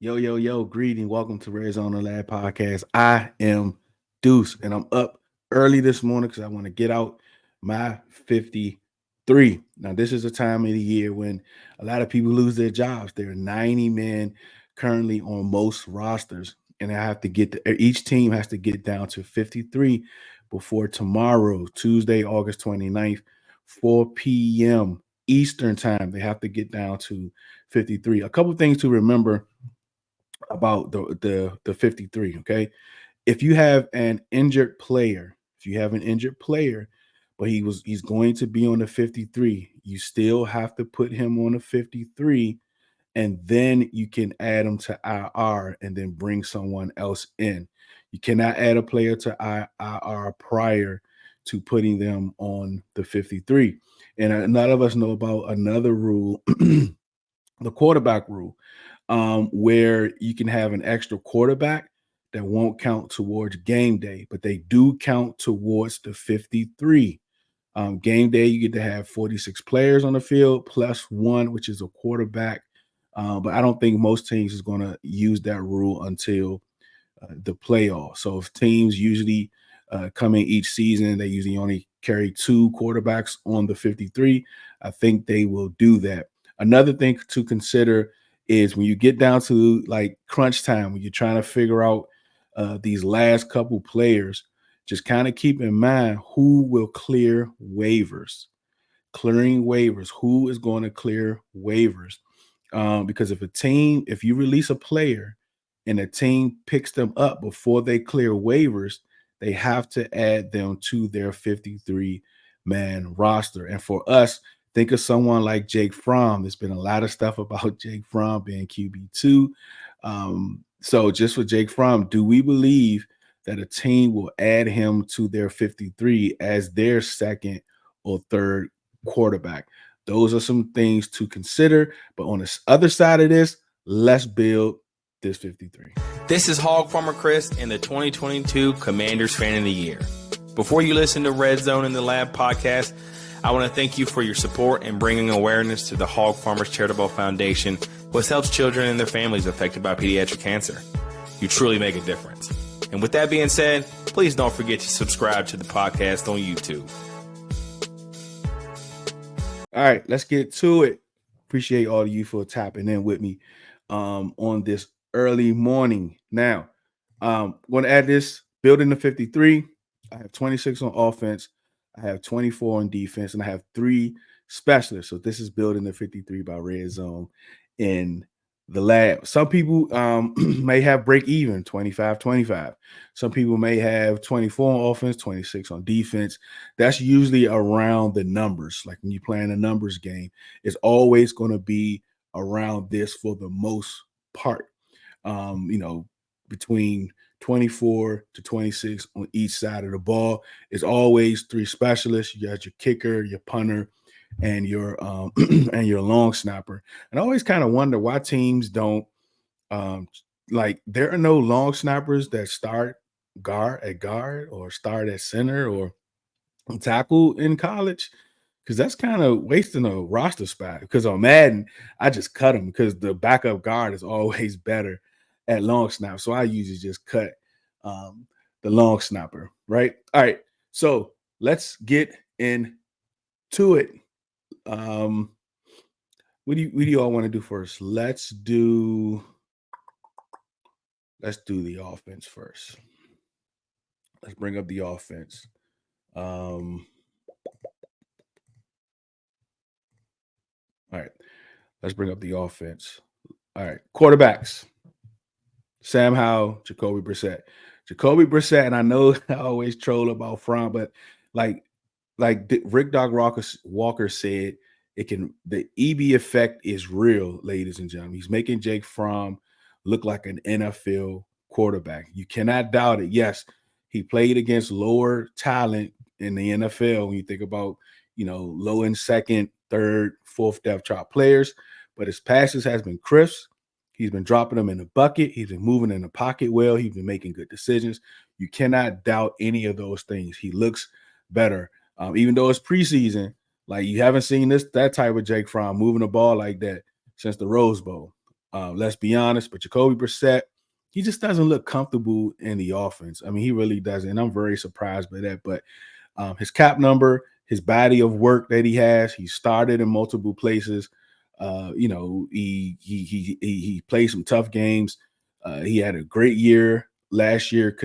Yo, greeting. Welcome to Red Zone Lab Podcast. I am Deuce, and I'm up early this morning because I want to get out my 53. Now, this is a time of the year when a lot of people lose their jobs. There are 90 men currently on most rosters, and each team has to get down to 53 before tomorrow, Tuesday, August 29th, 4 p.m. Eastern time. They have to get down to 53. A couple things to remember about the 53. Okay, if you have an injured player, but he's going to be on the 53, you still have to put him on the 53, and then you can add him to IR and then bring someone else in. You cannot add a player to IR prior to putting them on the 53. And none of us know about another rule, the quarterback rule, where you can have an extra quarterback that won't count towards game day, but they do count towards the 53. Game day, you get to have 46 players on the field plus one, which is a quarterback. But I don't think most teams is going to use that rule until the playoffs. So if teams usually come in each season, they usually only carry two quarterbacks on the 53. I think they will do that. Another thing to consider is when you get down to like crunch time, when you're trying to figure out these last couple players, just kind of keep in mind who will clear waivers. Clearing waivers, who is going to clear waivers? Because if you release a player and a team picks them up before they clear waivers, they have to add them to their 53-man roster. And for us, think of someone like Jake Fromm. There's been a lot of stuff about Jake Fromm being QB2. So just for Jake Fromm, do we believe that a team will add him to their 53 as their second or third quarterback? Those are some things to consider. But on the other side of this, let's build this 53. This is Hog Farmer Chris and the 2022 Commanders Fan of the Year. Before you listen to Red Zone in the Lab podcast, I want to thank you for your support in bringing awareness to the Hog Farmers Charitable Foundation, which helps children and their families affected by pediatric cancer. You truly make a difference. And with that being said, please don't forget to subscribe to the podcast on YouTube. All right, let's get to it. Appreciate all of you for tapping in with me on this early morning. Now, I'm going to add this building the 53. I have 26 on offense. I have 24 on defense, and I have 3 specialists. So this is building the 53 by Red Zone in the lab. Some people may have break even 25-25. Some people may have 24 on offense, 26 on defense. That's usually around the numbers. Like when you're playing a numbers game, it's always going to be around this for the most part. Between 24 to 26 on each side of the ball. It's always 3 specialists. You got your kicker, your punter, and your and your long snapper. And I always kind of wonder why teams don't there are no long snappers that start guard or start at center or tackle in college, because that's kind of wasting a roster spot. Because on Madden, I just cut them because the backup guard is always better at long snap. So I usually just cut the long snapper, right? All right. So let's get into it. What do you all want to do first? Let's do the offense first. Let's bring up the offense. All right. Let's bring up the offense. All right. Quarterbacks. Sam Howell, Jacoby Brissett. And I know I always troll about Fromm, but like Rick Dog Walker said, the EB effect is real, ladies and gentlemen. He's making Jake Fromm look like an NFL quarterback. You cannot doubt it. Yes, he played against lower talent in the NFL when you think about, low in second, third, fourth depth chart players, but his passes has been crisp. He's been dropping them in the bucket. He's been moving in the pocket well. He's been making good decisions. You cannot doubt any of those things. He looks better. Even though it's preseason, like you haven't seen that type of Jake Fromm moving the ball like that since the Rose Bowl. Let's be honest, but Jacoby Brissett, he just doesn't look comfortable in the offense. I mean, he really doesn't, and I'm very surprised by that. But his cap number, his body of work that he has, he started in multiple places. He played some tough games. He had a great year last year.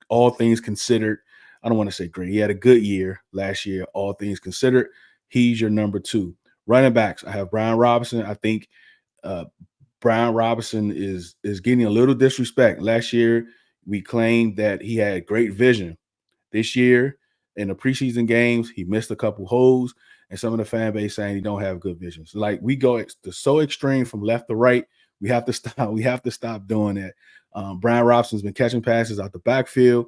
All things considered, I don't want to say great. He had a good year last year. All things considered, he's your number 2. Running backs, I have Brian Robinson. I think uh, Brian Robinson is getting a little disrespect. Last year, we claimed that he had great vision. This year, in the preseason games, he missed a couple holes, and some of the fan base saying he don't have good vision. So, like, we go so extreme from left to right. We have to stop. We have to stop doing that. Brian Robson's been catching passes out the backfield.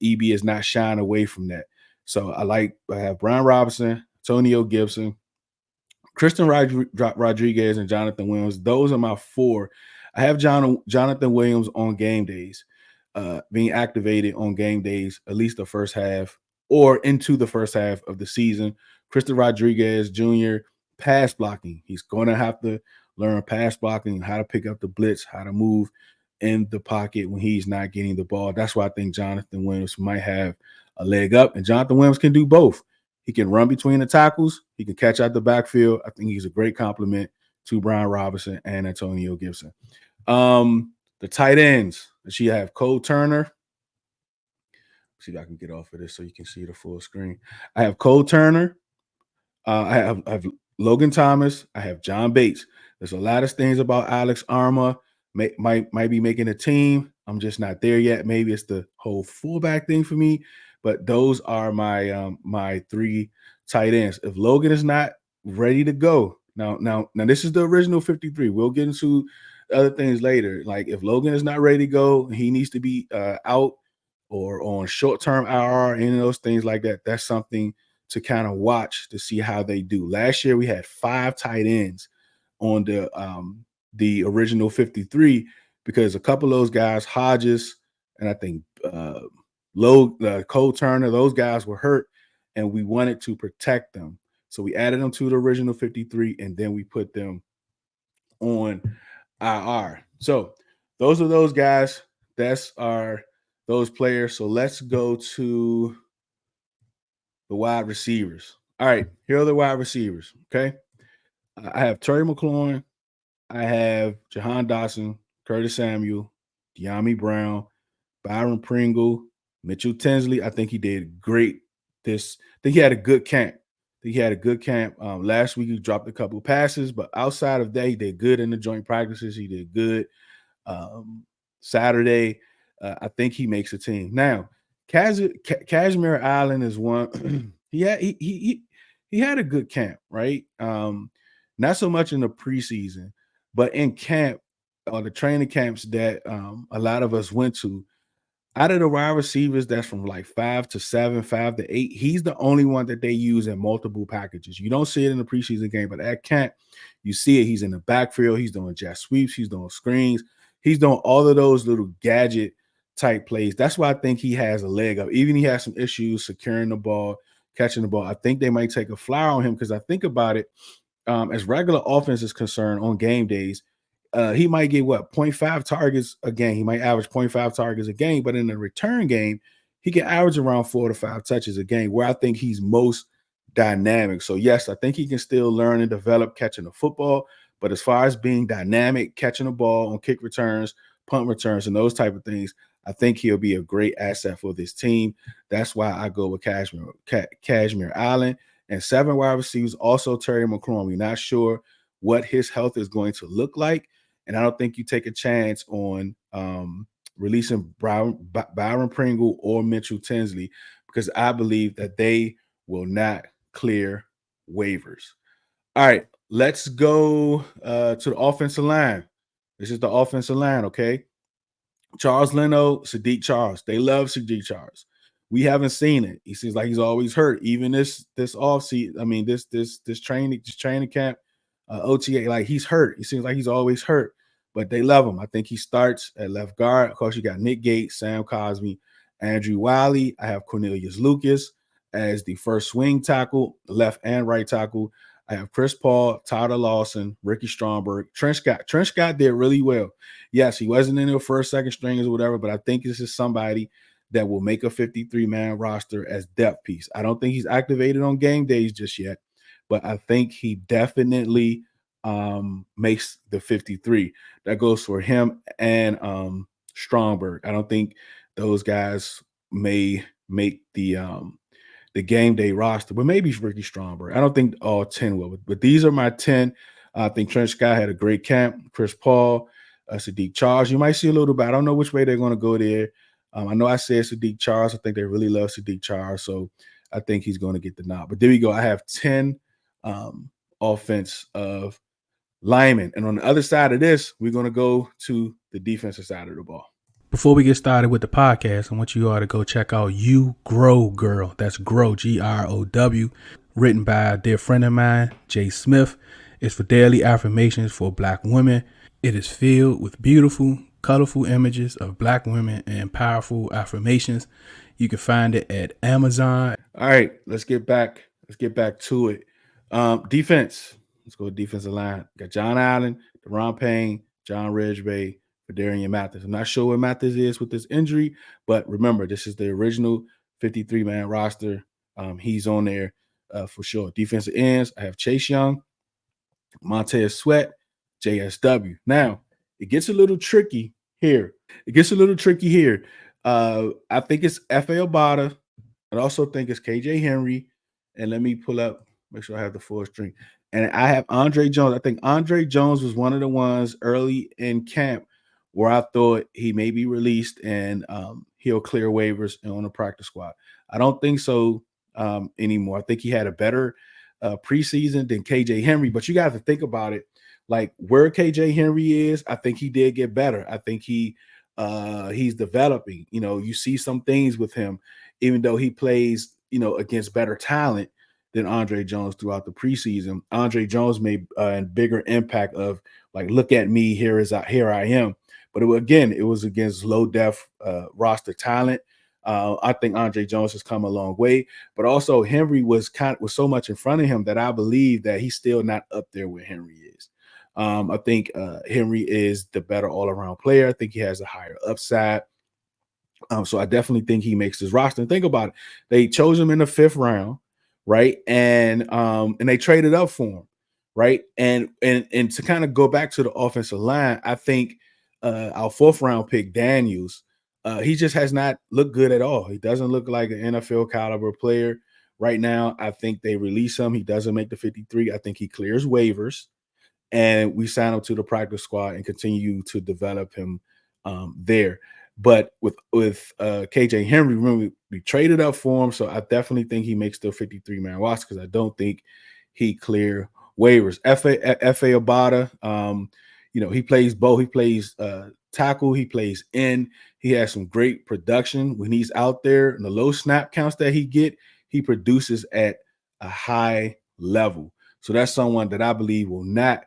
EB is not shying away from that. So I have Brian Robinson, Antonio Gibson, Christian Rodriguez, and Jonathan Williams. Those are my 4. I have Jonathan Williams on game days, being activated on game days, at least the first half or into the first half of the season. Christian Rodriguez Jr., pass blocking. He's going to have to learn pass blocking, how to pick up the blitz, how to move in the pocket when he's not getting the ball. That's why I think Jonathan Williams might have a leg up, and Jonathan Williams can do both. He can run between the tackles. He can catch out the backfield. I think he's a great compliment to Brian Robinson and Antonio Gibson. The tight ends, she have Cole Turner. See if I can get off of this so you can see the full screen. I have Cole Turner. I have Logan Thomas. I have John Bates. There's a lot of things about Alex Arma might be making a team. I'm just not there yet. Maybe it's the whole fullback thing for me, but those are my 3 tight ends. If Logan is not ready to go, now this is the original 53. We'll get into other things later. Like if Logan is not ready to go, he needs to be out or on short-term IR, any of those things like that. That's something to kind of watch to see how they do. Last year we had 5 tight ends on the original 53 because a couple of those guys, Hodges and I think Cole Turner, those guys were hurt, and we wanted to protect them. So we added them to the original 53, and then we put them on IR. So those are those guys. That's those players. So let's go to the wide receivers. All right, here are the wide receivers. Okay. I have Terry McLaurin. I have Jahan Dotson, Curtis Samuel, De'Ami Brown, Byron Pringle, Mitchell Tinsley. I think he did great. I think he had a good camp. Last week he dropped a couple passes, but outside of that, he did good in the joint practices. He did good Saturday. I think he makes a team. Now, Kashmir Allen is one. he had a good camp, right? Not so much in the preseason, but in camp or the training camps that a lot of us went to. Out of the wide receivers, that's from like 5 to 7, 5 to 8. He's the only one that they use in multiple packages. You don't see it in the preseason game, but at camp, you see it. He's in the backfield. He's doing jet sweeps. He's doing screens. He's doing all of those little gadget type plays. That's why I think he has a leg up. Even he has some issues securing the ball, catching the ball. I think they might take a flyer on him because I think about it, as regular offense is concerned on game days, he might get 0.5 targets a game. He might average 0.5 targets a game, but in the return game, he can average around 4 to 5 touches a game, where I think he's most dynamic. So yes, I think he can still learn and develop catching the football, but as far as being dynamic, catching the ball on kick returns, punt returns, and those type of things, I think he'll be a great asset for this team. That's why I go with Kashmir Allen. And 7 wide receivers, also Terry McLaurin. We're not sure what his health is going to look like. And I don't think you take a chance on releasing Byron Pringle or Mitchell Tinsley, because I believe that they will not clear waivers. All right, let's go to the offensive line. This is the offensive line, okay? Charles Leno, Sadiq Charles. They love Sadiq Charles. We haven't seen it. He seems like he's always hurt. Even this offseason, I mean, this training camp, OTA, like he's hurt. He seems like he's always hurt, but they love him. I think he starts at left guard. Of course, you got Nick Gates, Sam Cosmi, Andrew Wiley. I have Cornelius Lucas as the first swing tackle, left and right tackle. I have Chris Paul, Tyler Lawson, Ricky Stromberg, Trent Scott. Trent Scott did really well. Yes, he wasn't in the first, second stringers or whatever, but I think this is somebody that will make a 53-man roster as depth piece. I don't think he's activated on game days just yet, but I think he definitely makes the 53. That goes for him and Stromberg. I don't think those guys may make the game day roster, but maybe Ricky Stromberg. I don't think all 10 will, but these are my 10. I think Trent Scott had a great camp. Chris Paul, Sadiq Charles. You might see a little bit. I don't know which way they're going to go there. I know I said Sadiq Charles. I think they really love Sadiq Charles, so I think he's going to get the nod. But there we go. I have 10 offense of linemen. And on the other side of this, we're going to go to the defensive side of the ball. Before we get started with the podcast, I want you all to go check out You Grow Girl. That's Grow, Grow, written by a dear friend of mine, Jay Smith. It's for daily affirmations for Black women. It is filled with beautiful, colorful images of Black women and powerful affirmations. You can find it at Amazon. All right, let's get back to it. Defense. Let's go defensive line. Got John Allen, Deron Payne, John Ridgway, Darian Mathis. I'm not sure where Mathis is with this injury, but remember, this is the original 53-man roster. He's on there for sure. Defensive ends, I have Chase Young, Montez Sweat, JSW. Now, it gets a little tricky here. I think it's F.A. Obata. I also think it's KJ Henry. And let me pull up, make sure I have the full string. And I have Andre Jones. I think Andre Jones was one of the ones early in camp where I thought he may be released and he'll clear waivers and on the practice squad. I don't think so anymore. I think he had a better preseason than KJ Henry, but you got to think about it. Like where KJ Henry is, I think he did get better. I think he's developing. You know, you see some things with him, even though he plays, you know, against better talent than Andre Jones throughout the preseason. Andre Jones made a bigger impact of like, look at me, here I am. But it was against low def roster talent. I think Andre Jones has come a long way, but also Henry was so much in front of him that I believe that he's still not up there where Henry is. I think Henry is the better all around player. I think he has a higher upside. So I definitely think he makes this roster. And think about it. They chose him in the 5th round, right? And they traded up for him, right? And to kind of go back to the offensive line, I think our 4th round pick, Daniels, he just has not looked good at all. He doesn't look like an NFL caliber player right now. I think they release him. He doesn't make the 53. I think he clears waivers. And we sign him to the practice squad and continue to develop him there. But with KJ Henry, remember we traded up for him, so I definitely think he makes the 53-man roster because I don't think he clear waivers. F.A. Obata, you know, he plays both. He plays tackle. He plays end. He has some great production when he's out there. And the low snap counts that he produces at a high level. So that's someone that I believe will not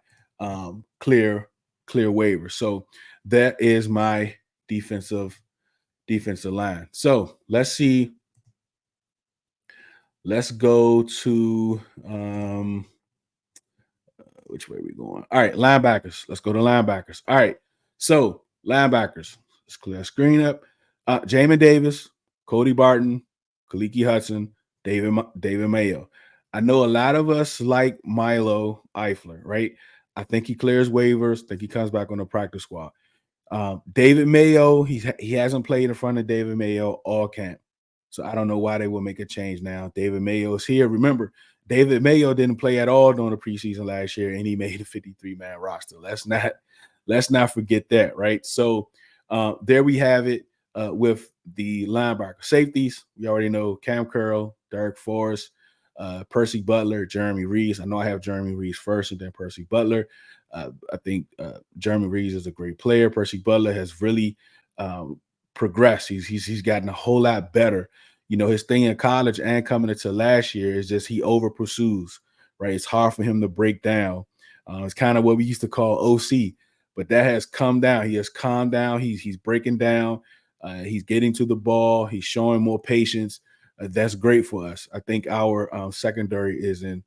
clear waivers. So that is my defensive line. So let's see. Let's go to which way are we going? All right, linebackers. Let's go to linebackers. All right, so linebackers. Let's clear that screen up. Jamin Davis, Cody Barton, Kaliki Hudson, David Mayo. I know a lot of us like Milo Eifler, right? I think he clears waivers. I think he comes back on the practice squad. David Mayo, he hasn't played in front of David Mayo all camp. So I don't know why they will make a change now. David Mayo's here. Remember, David Mayo didn't play at all during the preseason last year, and he made a 53-man roster. Let's not forget that, right? So there we have it with the linebacker. Safeties, we already know Cam Curl, Derek Forrest, Percy Butler, Jeremy Reeves. I know I have Jeremy Reeves first and then Percy Butler. I think Jeremy Reeves is a great player. Percy Butler has really progressed. He's gotten a whole lot better. You know, his thing in college and coming into last year is just he over pursues, right? It's hard for him to break down. It's kind of what we used to call OC, but that has come down. He has calmed down. He's breaking down. He's getting to the ball. He's showing more patience. That's great for us. I think our secondary is in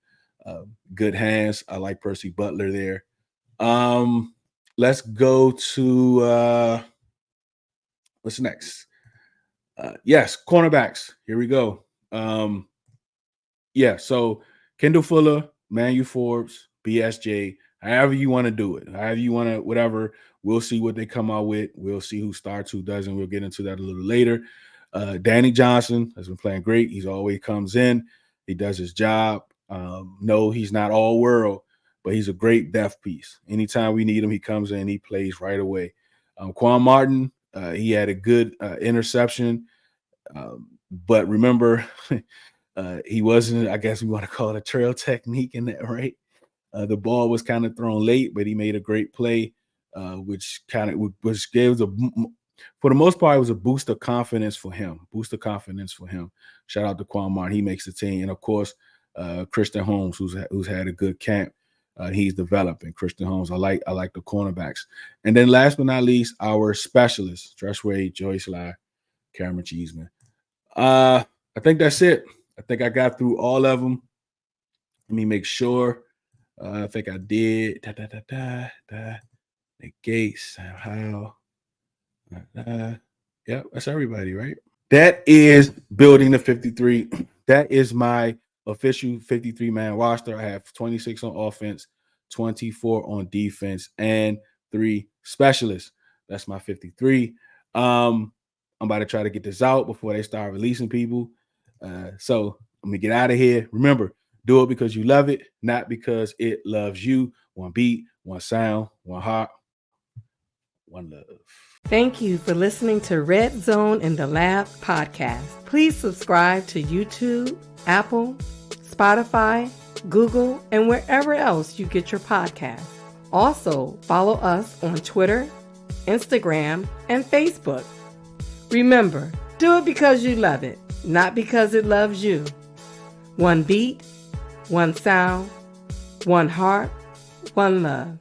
Good hands. I like Percy Butler there. Let's go to what's next? Yes, cornerbacks. Here we go. Yeah, so Kendall Fuller, Manu Forbes, BSJ, however you want to do it, however you want to, whatever. We'll see what they come out with. We'll see who starts, who doesn't. We'll get into that a little later. Danny Johnson has been playing great. He's always comes in. He does his job. No, he's not all world, but he's a great depth piece. Anytime we need him, he comes in, he plays right away. Quan Martin, he had a good interception. But remember, he wasn't, I guess we want to call it a trail technique in that, right? The ball was kind of thrown late, but he made a great play, which gave for the most part, it was a boost of confidence for him. Shout out to Quan Martin. He makes the team. And of course, Christian Holmes, who's had a good camp. He's developing. Christian Holmes. I like the cornerbacks. And then last but not least, our specialists, Josh Wade, Joey Sly, Cameron Cheeseman. I think that's it. I think I got through all of them. Let me make sure. I think I did. Nick Gates, Sam Howell. Yep, that's everybody, right? That is building the 53. That is my official 53-man roster. I have 26 on offense, 24 on defense, and 3 specialists. That's my 53. I'm about to try to get this out before they start releasing people. So let me get out of here. Remember, do it because you love it, not because it loves you. One beat, one sound, one heart, one love. Thank you for listening to Red Zone in the Lab podcast. Please subscribe to YouTube, Apple, Spotify, Google, and wherever else you get your podcasts. Also, follow us on Twitter, Instagram, and Facebook. Remember, do it because you love it, not because it loves you. One beat, one sound, one heart, one love.